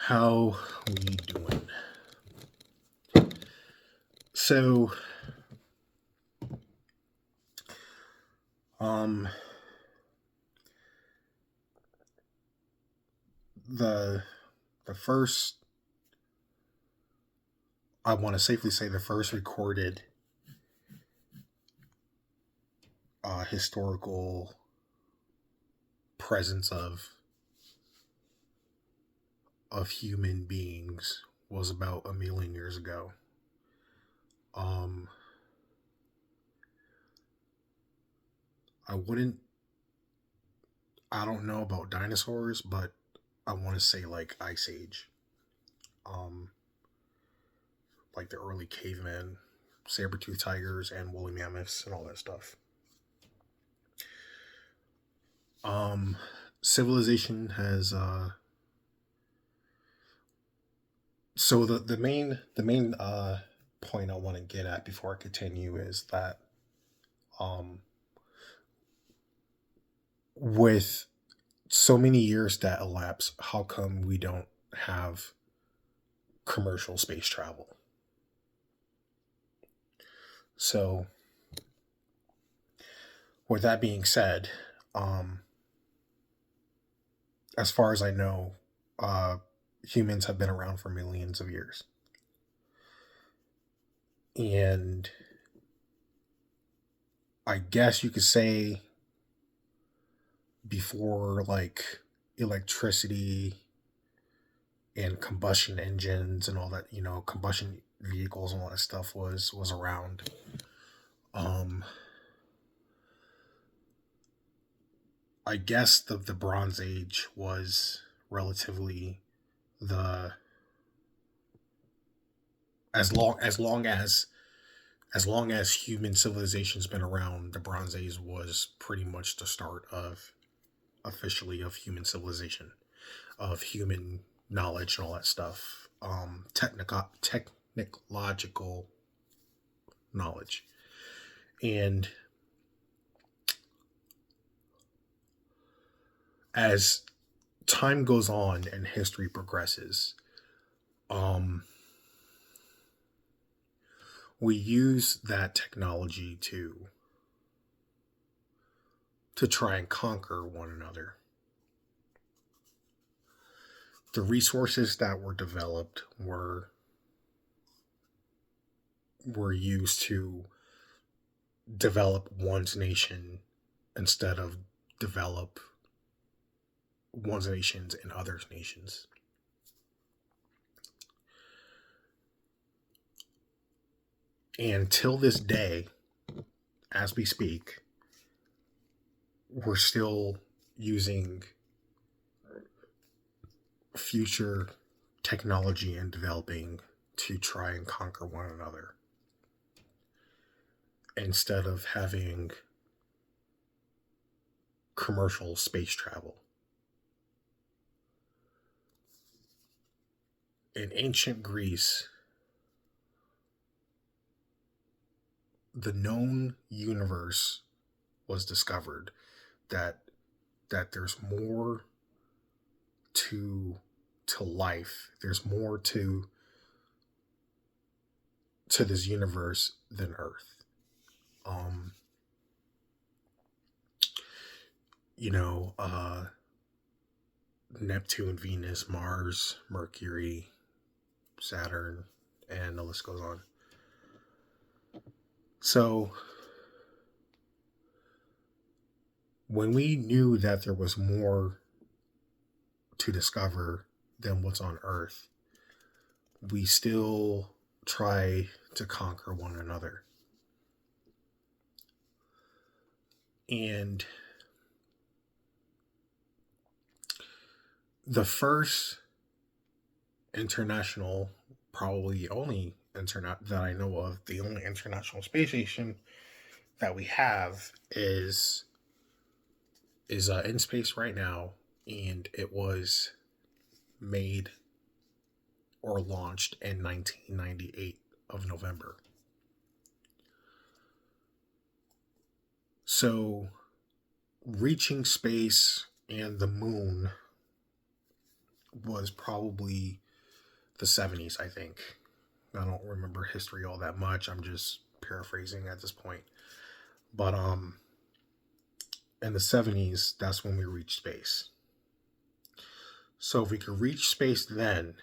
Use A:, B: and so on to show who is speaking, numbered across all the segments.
A: How we doing? So, um, the the first, I want to safely say, the first recorded historical presence of human beings was about a million years ago. Um, I wouldn't, I don't know about dinosaurs, but I want to say like Ice Age, um, like the early cavemen, saber-toothed tigers, and woolly mammoths, and all that stuff. Um, Civilization has so the main point I want to get at before I continue is that um with so many years that elapse, how come we don't have commercial space travel? So with that being said, um as far as I know, uh humans have been around for millions of years. And I guess you could say before like electricity and combustion engines and all that, combustion vehicles and all that stuff was around. um I guess the Bronze Age was relatively the as long as human civilization's been around, the Bronze Age was pretty much the start of officially of human civilization, of human knowledge and all that stuff. Technological knowledge. And as time goes on and history progresses, um, we use that technology to try and conquer one another. The resources that were developed were used to develop one's nation instead of develop one's nations and others' nations. And till this day, as we speak, we're still using future technology and developing to try and conquer one another instead of having commercial space travel. In ancient Greece, the known universe was discovered, that there's more to life. There's more to this universe than Earth. Um, you know, Neptune, Venus, Mars, Mercury, Saturn, and the list goes on. So when we knew that there was more to discover than what's on Earth, we still try to conquer one another. And the first international, probably only internet that I know of, the only international space station that we have is in space right now, and it was made or launched in 1998 of November. So, reaching space and the moon was probably the 70s, I think. I don't remember history all that much. I'm just paraphrasing at this point. But in the 70s, that's when we reached space. So if we could reach space then,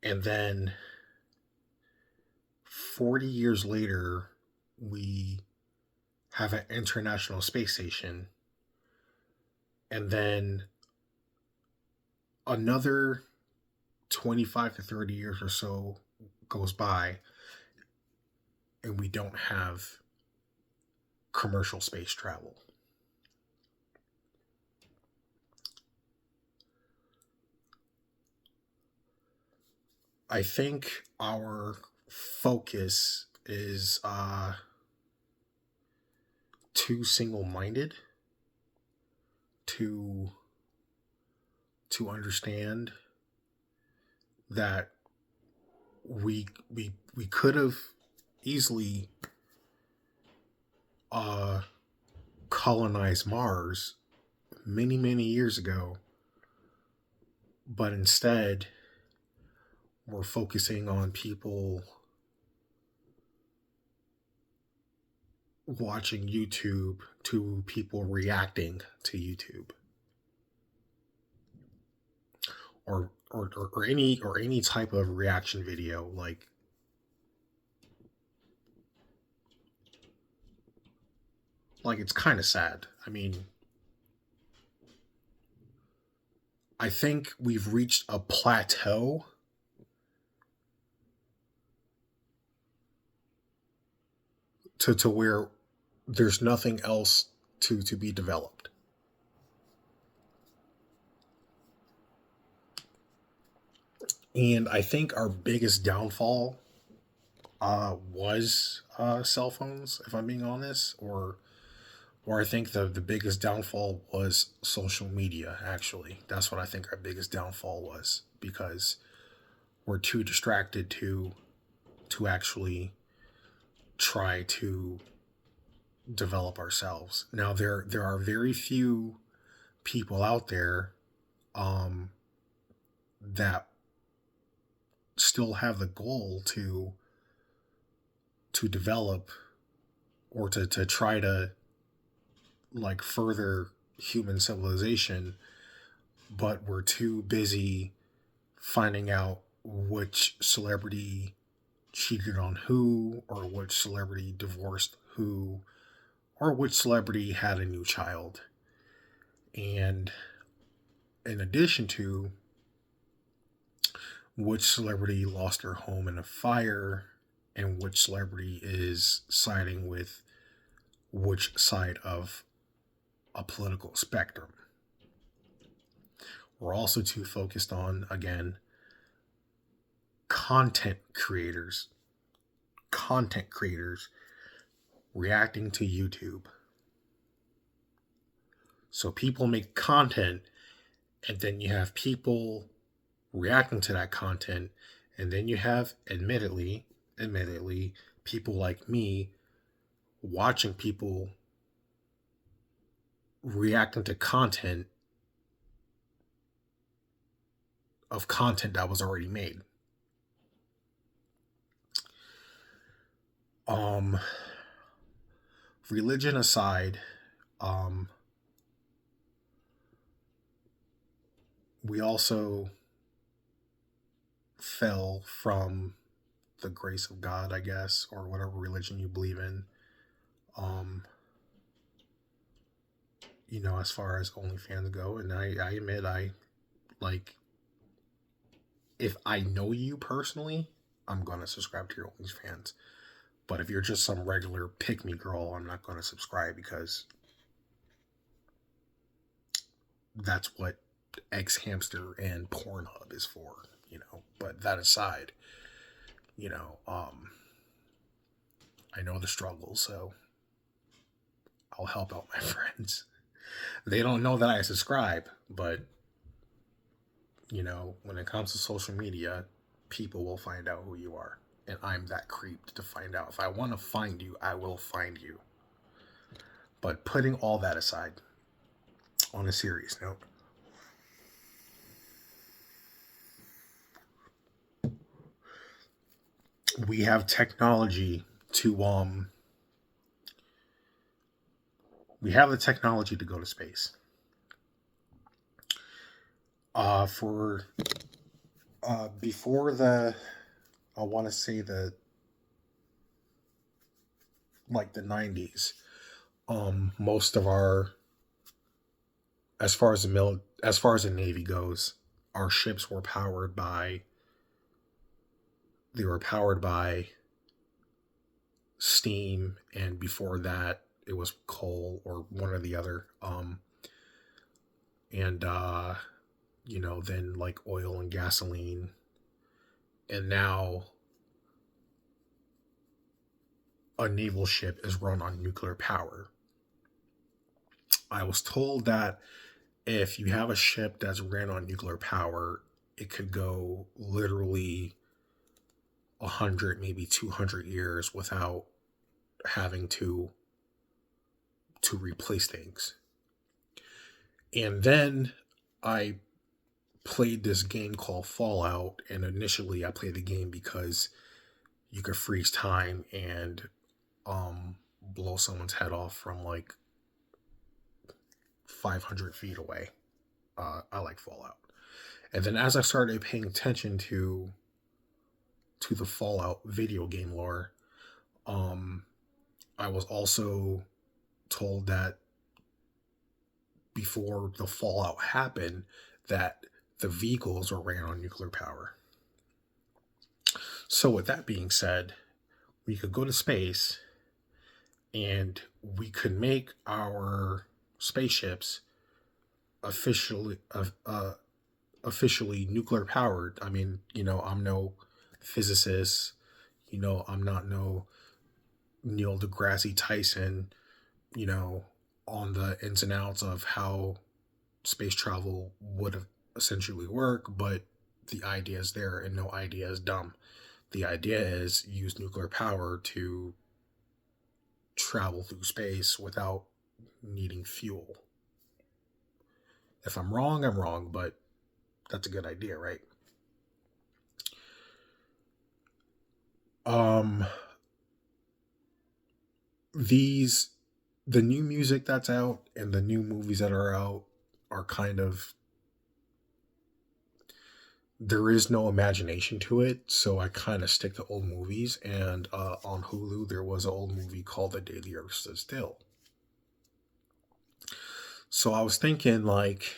A: and then 40 years later, we have an International Space Station, and then another 25 to 30 years or so goes by, and we don't have commercial space travel. I think our focus is too single-minded to understand that we could have easily colonized Mars many years ago, but instead we're focusing on people watching YouTube to people reacting to YouTube, or any type of reaction video. Like it's kind of sad. I mean, I think we've reached a plateau to where there's nothing else to be developed. And I think our biggest downfall was cell phones, if I'm being honest, or I think the biggest downfall was social media. Actually, that's what I think our biggest downfall was, because we're too distracted to actually try to develop ourselves. Now there are very few people out there that still have the goal to develop, or to try to like further human civilization, but we're too busy finding out which celebrity cheated on who, or which celebrity divorced who, or which celebrity had a new child. And in addition to which celebrity lost their home in a fire, and which celebrity is siding with which side of a political spectrum. We're also too focused on, again, content creators reacting to YouTube. So people make content, and then you have people reacting to that content, and then you have admittedly people like me watching people reacting to content that was already made. Religion aside, we also fell from the grace of God, I guess, or whatever religion you believe in. As far as OnlyFans go, and I admit, if I know you personally, I'm gonna subscribe to your OnlyFans. But if you're just some regular pick me girl, I'm not gonna subscribe, because that's what X Hamster and Pornhub is for, But that aside, I know the struggle, so I'll help out my friends. They don't know that I subscribe, but when it comes to social media, people will find out who you are, and I'm that creep to find out. If I want to find you, I will find you. But putting all that aside, on a serious note, we have technology to we have the technology to go to space. For before the, I want to say the like the 90s, most of our, as far as the Navy goes, our ships were powered by, they were powered by steam, and before that it was coal or one or the other. And then like oil and gasoline, and now a naval ship is run on nuclear power. I was told that if you have a ship that's ran on nuclear power, it could go literally 100, maybe 200 years without having to replace things. And then I played this game called Fallout, and initially I played the game because you could freeze time and blow someone's head off from like 500 feet away. I like Fallout. And then as I started paying attention to the Fallout video game lore, um, I was also told that before the fallout happened, that the vehicles were ran on nuclear power. So with that being said, we could go to space and we could make our spaceships officially officially nuclear powered. I mean, I'm no physicist. I'm not no Neil deGrasse Tyson. You know, on the ins and outs of how space travel would essentially work, but the idea is there, and no idea is dumb. The idea is use nuclear power to travel through space without needing fuel. If I'm wrong, I'm wrong, but that's a good idea, right? Um, these the new music that's out and the new movies that are out are kind of, there is no imagination to it, so I kind of stick to old movies. And on Hulu, there was an old movie called The Day the Earth Stood Still. So I was thinking, like,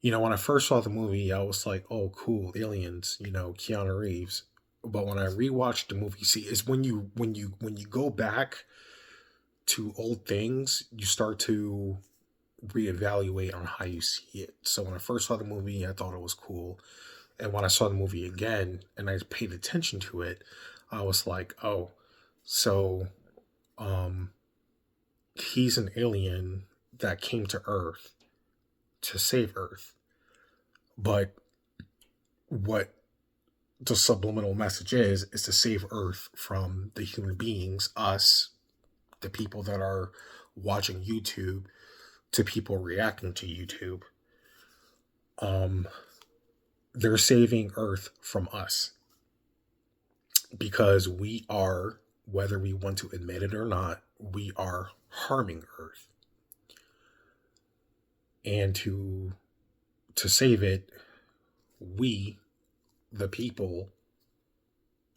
A: when I first saw the movie, I was like, "Oh, cool, aliens!" Keanu Reeves. But when I rewatched the movie, see, is when you go back to old things, you start to reevaluate on how you see it. So when I first saw the movie, I thought it was cool. And when I saw the movie again and I paid attention to it, I was like, oh, so um, he's an alien that came to Earth to save Earth. But what the subliminal message is to save Earth from the human beings, us, the people that are watching YouTube, to people reacting to YouTube. They're saving Earth from us because we are, whether we want to admit it or not, we are harming Earth. And to save it, we, the people,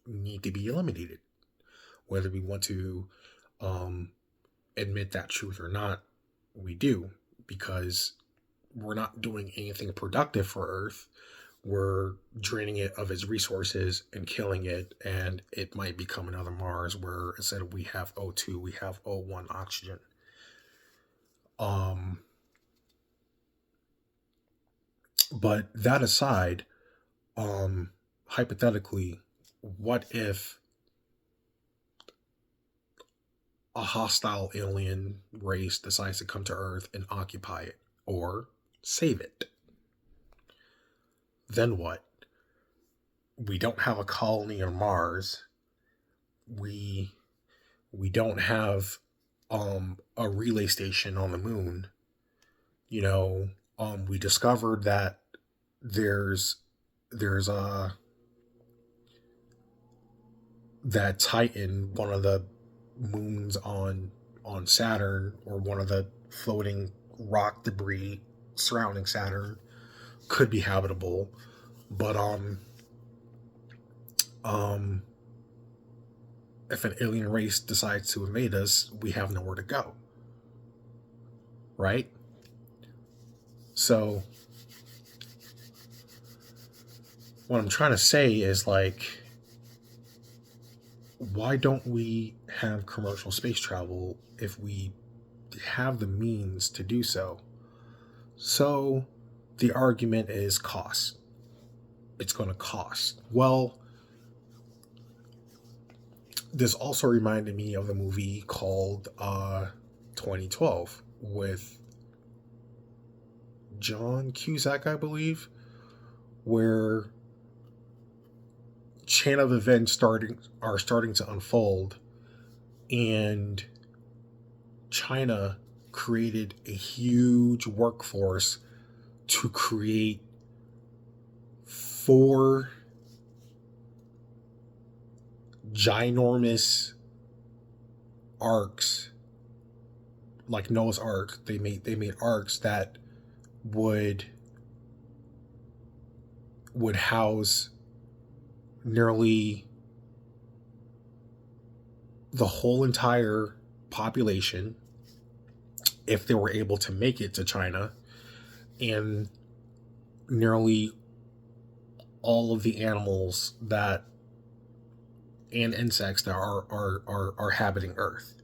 A: need to be eliminated. Whether we want to admit that truth or not, we do, because we're not doing anything productive for Earth. We're draining it of its resources and killing it, and it might become another Mars where instead of we have O2, we have O1 oxygen. But that aside, hypothetically, what if a hostile alien race decides to come to Earth and occupy it or save it? Then what? We don't have a colony on Mars. We don't have a relay station on the moon. We discovered that there's a that Titan, one of the moons on Saturn, or one of the floating rock debris surrounding Saturn, could be habitable. But um if an alien race decides to invade us, we have nowhere to go. Right? So what I'm trying to say is, like, why don't we have commercial space travel if we have the means to do so? So the argument is cost. It's going to cost. Well, this also reminded me of the movie called 2012 with John Cusack, I believe, where chain of events are starting to unfold, and China created a huge workforce to create 4 ginormous arcs, like Noah's Ark. They made arcs that would house nearly the whole entire population if they were able to make it to China, and nearly all of the animals that and insects that are habiting Earth.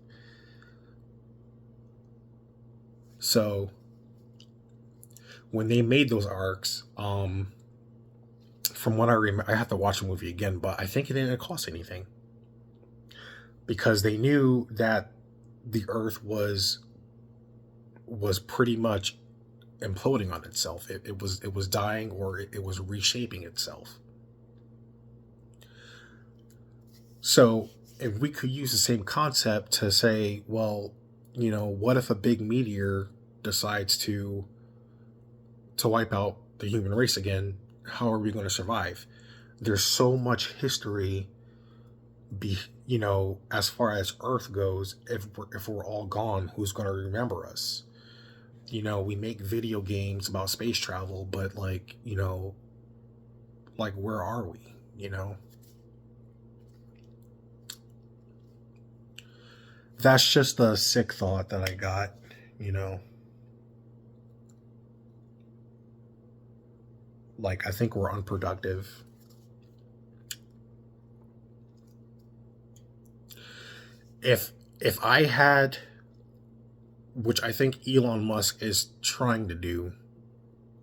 A: So when they made those arcs, from what I remember, I have to watch the movie again, but I think it didn't cost anything, because they knew that the Earth was pretty much imploding on itself. It was dying, or it was reshaping itself. So if we could use the same concept to say, well, what if a big meteor decides to wipe out the human race again? How are we going to survive? There's so much history, as far as Earth goes. If we're all gone, who's going to remember us? We make video games about space travel, but like where are we? That's just a sick thought that I got. Like, I think we're unproductive. If I had, which I think Elon Musk is trying to do,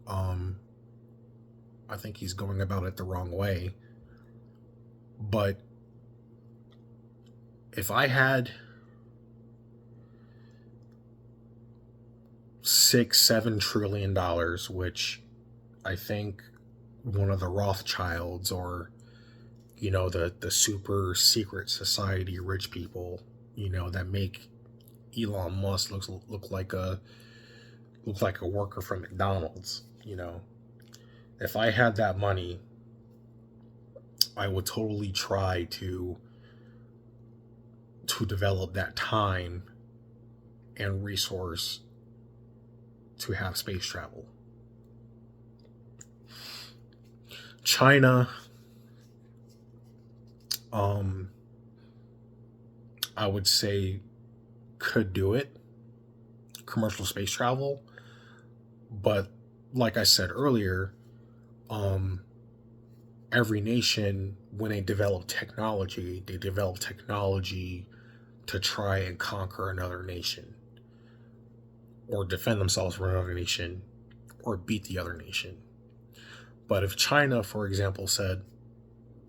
A: I think he's going about it the wrong way. But if I had $6-7 trillion, which I think one of the Rothschilds, or the super secret society rich people, that make Elon Musk look like a worker from McDonald's. If I had that money, I would totally try to develop that time and resource to have space travel. China, I would say, could do it, commercial space travel, but like I said earlier, every nation, when they develop technology to try and conquer another nation, or defend themselves from another nation, or beat the other nation. But if China, for example, said,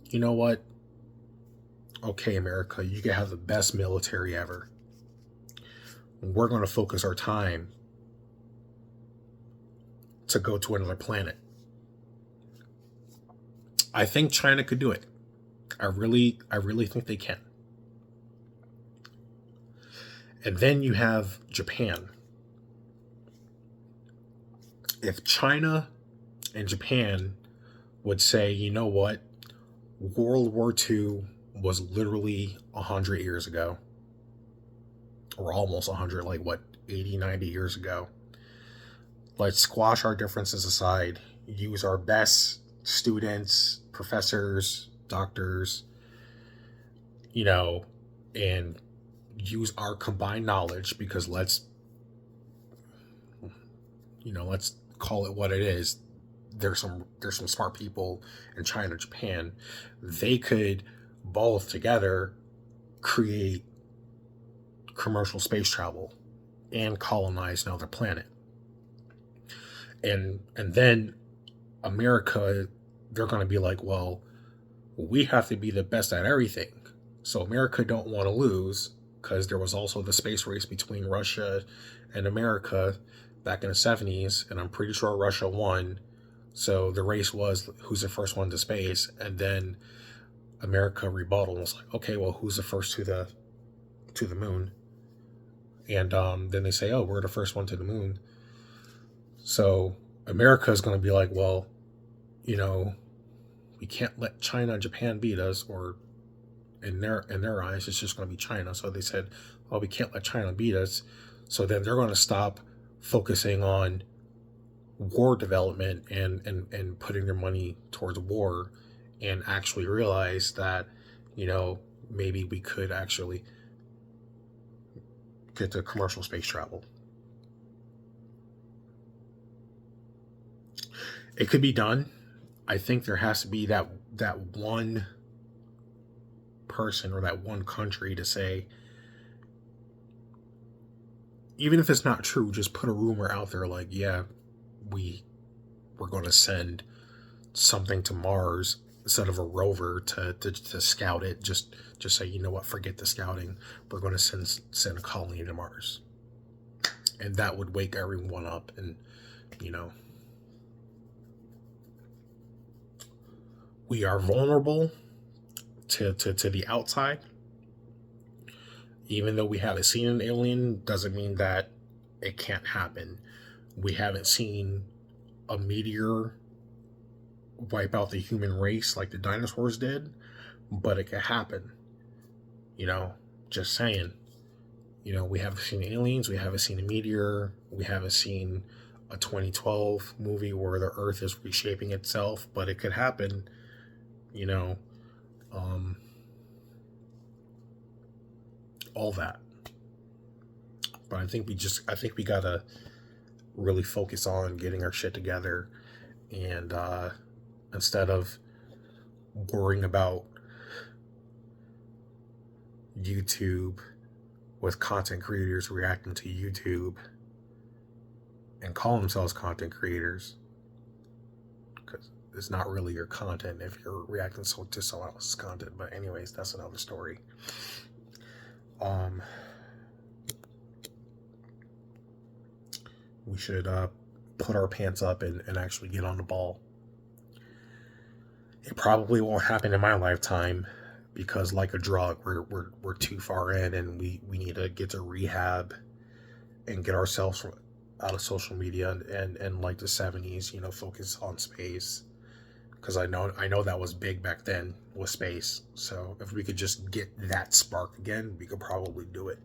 A: you know what, okay, America, you can have the best military ever, we're going to focus our time to go to another planet, I think China could do it. I really think they can. And then you have Japan. If China and Japan would say, you know what, World War II was literally 100 years ago, or almost 100, like what, 80, 90 years ago. Let's squash our differences aside, use our best students, professors, doctors, and use our combined knowledge, because let's call it what it is. There's some smart people in China, Japan. They could both together create commercial space travel and colonize another planet. And then America, they're going to be like, well, we have to be the best at everything. So America don't want to lose, because there was also the space race between Russia and America back in the 70s, and I'm pretty sure Russia won. So the race was who's the first one to space, and then America rebutted and was like, okay, well, who's the first to the moon? And then they say, oh, we're the first one to the moon. So America is going to be like, well, we can't let China and Japan beat us, or in their eyes, it's just going to be China. So they said, well, we can't let China beat us. So then they're going to stop focusing on war development and putting their money towards war, and actually realize that, maybe we could actually get to commercial space travel. It could be done. I think there has to be that one person or that one country to say, even if it's not true, just put a rumor out there like, yeah, we're going to send something to Mars instead of a rover to scout it. Just say, you know what, forget the scouting. We're going to send a colony to Mars. And that would wake everyone up, and, we are vulnerable to the outside. Even though we haven't seen an alien, doesn't mean that it can't happen. We haven't seen a meteor wipe out the human race like the dinosaurs did, but it could happen. Just saying. We haven't seen aliens, we haven't seen a meteor, we haven't seen a 2012 movie where the Earth is reshaping itself, but it could happen. All that. But I think we gotta really focus on getting our shit together, and instead of worrying about YouTube with content creators reacting to YouTube and calling themselves content creators, because it's not really your content if you're reacting to someone else's content. But anyways, that's another story. We should put our pants up and actually get on the ball. It probably won't happen in my lifetime, because like a drug, we're too far in, and we need to get to rehab and get ourselves out of social media, and like the 70s, focus on space, because I know that was big back then with space. So if we could just get that spark again, we could probably do it.